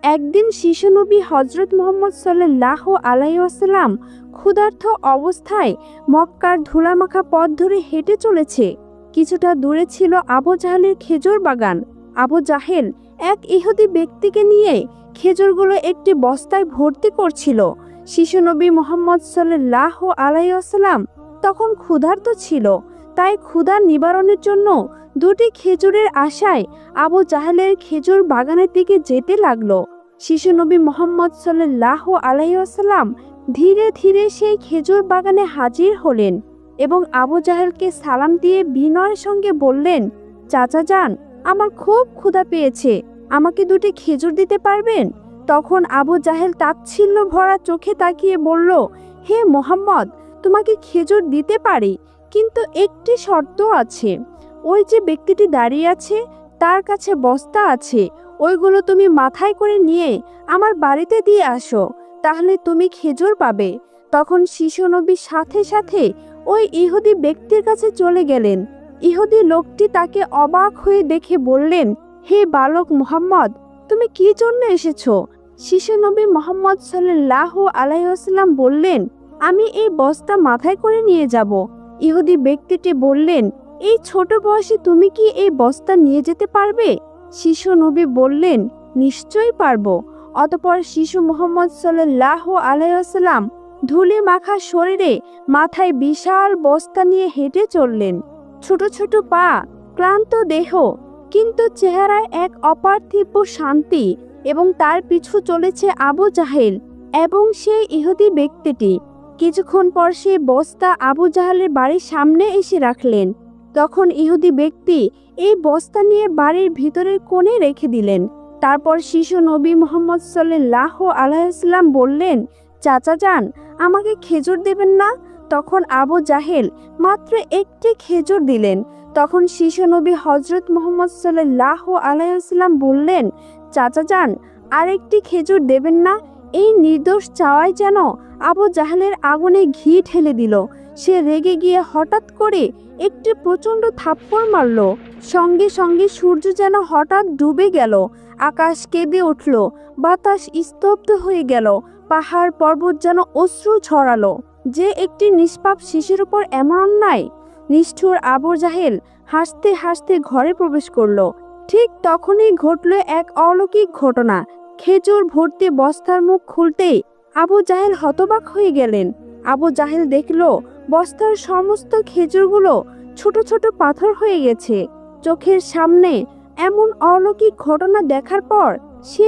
একদিন শিশুনবী হজরত মুহাম্মদ সাল্লাল্লাহু আলাইহি ওয়াসাল্লাম ক্ষুধার্ত অবস্থায় মক্কার ধুলামাখা পথ ধরে হেঁটে চলেছে। কিছুটা দূরে ছিল আবু জাহেলের খেজুর বাগান। আবু জাহেল এক ইহুদি ব্যক্তিকে নিয়ে খেজুরগুলো একটি বস্তায় ভর্তি করছিল। শিশুনবী মুহাম্মদ সাল্লাল্লাহু আলাইহি ওয়াসাল্লাম তখন ক্ষুধার্ত ছিল, তাই ক্ষুধা নিবারণের জন্য দুটি খেজুরের আশায় আবু জাহেলের খেজুর বাগানের দিকে যেতে লাগলো। শিশুনবী মুহাম্মদ সাল্লাল্লাহু আলাইহি ওয়াসাল্লাম ধীরে ধীরে সেই খেজুর বাগানে হাজির হলেন এবং আবু জাহেলকে সালাম দিয়ে বিনয়ের সঙ্গে বললেন, চাচা যান, আমার খুব ক্ষুধা পেয়েছে, আমাকে দুটি খেজুর দিতে পারবেন? তখন আবু জাহেল তাচ্ছিল্য ভরা চোখে তাকিয়ে বলল, হে মুহাম্মদ, তোমাকে খেজুর দিতে পারি, কিন্তু একটি শর্ত আছে। ওই যে ব্যক্তিটি দাঁড়িয়ে আছে তার কাছে বস্তা আছে, ওইগুলো তুমি মাথায় করে নিয়ে আমার বাড়িতে দিয়ে আসো, তাহলে তুমি খেজুর পাবে। তখন শিশুনবী সাথে সাথে ওই ইহুদি ব্যক্তির কাছে চলে গেলেন। ইহুদি লোকটি তাকে অবাক হয়ে দেখে বললেন, হে বালক মুহাম্মদ, তুমি কি জন্য এসেছো? শিশুনবী মুহাম্মদ সাল্লাল্লাহু আলাইহি ওয়াসাল্লাম বললেন, আমি এই বস্তা মাথায় করে নিয়ে যাব। ইহুদি ব্যক্তিটি বললেন, এই ছোট বয়সে তুমি কি এই বস্তা নিয়ে যেতে পারবে? শিশু নবী বললেন, নিশ্চয়ই পারবো। অতঃপর শিশু মুহাম্মদ সাল্লাল্লাহু আলাইহি ওয়াসাল্লাম ধুলি মাখা শরীরে মাথায় বিশাল বস্তা নিয়ে হেঁটে চললেন। ছোট ছোট পা, ক্লান্ত দেহ, কিন্তু চেহারায় এক অপার্থিব শান্তি। এবং তার পিছু চলেছে আবু জাহেল এবং সেই ইহুদি ব্যক্তিটি। কিছুক্ষণ পর সেই বস্তা আবু জাহেলের বাড়ির সামনে এসে রাখলেন। তখন ইহুদি ব্যক্তি এই বস্তা নিয়ে বাড়ির ভিতরের কোণে রেখে দিলেন। তারপর শিশু নবী মুহাম্মদ সাল্লাল্লাহু আলাইহি ওয়াসাল্লাম বললেন, চাচা যান, আমাকে খেজুর দেবেন না? তখন আবু জাহেল মাত্র একটি খেজুর দিলেন। তখন শিশু নবী হজরত মুহাম্মদ সাল্লাল্লাহু আলাইহি ওয়াসাল্লাম বললেন, চাচা যান, আরেকটি খেজুর দেবেন না? এই নির্দোষ চাওয়ায় যেন আবু জাহেলের আগুনে ঘি ঢেলে দিল। সে রেগে গিয়ে হঠাৎ করে একটি প্রচণ্ড থাপ্পড় মারল। সঙ্গে সঙ্গে সূর্য যেন হঠাৎ ডুবে গেল, আকাশ কেঁদে উঠল, বাতাস স্তব্ধ হয়ে গেল, পাহাড় পর্বত যেন অশ্রু ছড়ালো। যে একটি নিষ্পাপ শিশুর উপর এমন অন্যায়! নিষ্ঠুর আবু জাহেল হাসতে হাসতে ঘরে প্রবেশ করলো। ঠিক তখনই ঘটল এক অলৌকিক ঘটনা। খেজুর ভর্তি বস্তার মুখ খুলতেই আবু জাহেল হতবাক হয়ে গেলেন। আবু জাহেল দেখল বস্তার সমস্ত খেজুরগুলো ছোট ছোট পাথর হয়ে গেছে। চোখের সামনে এমন অলৌকিক ঘটনা দেখার পর সে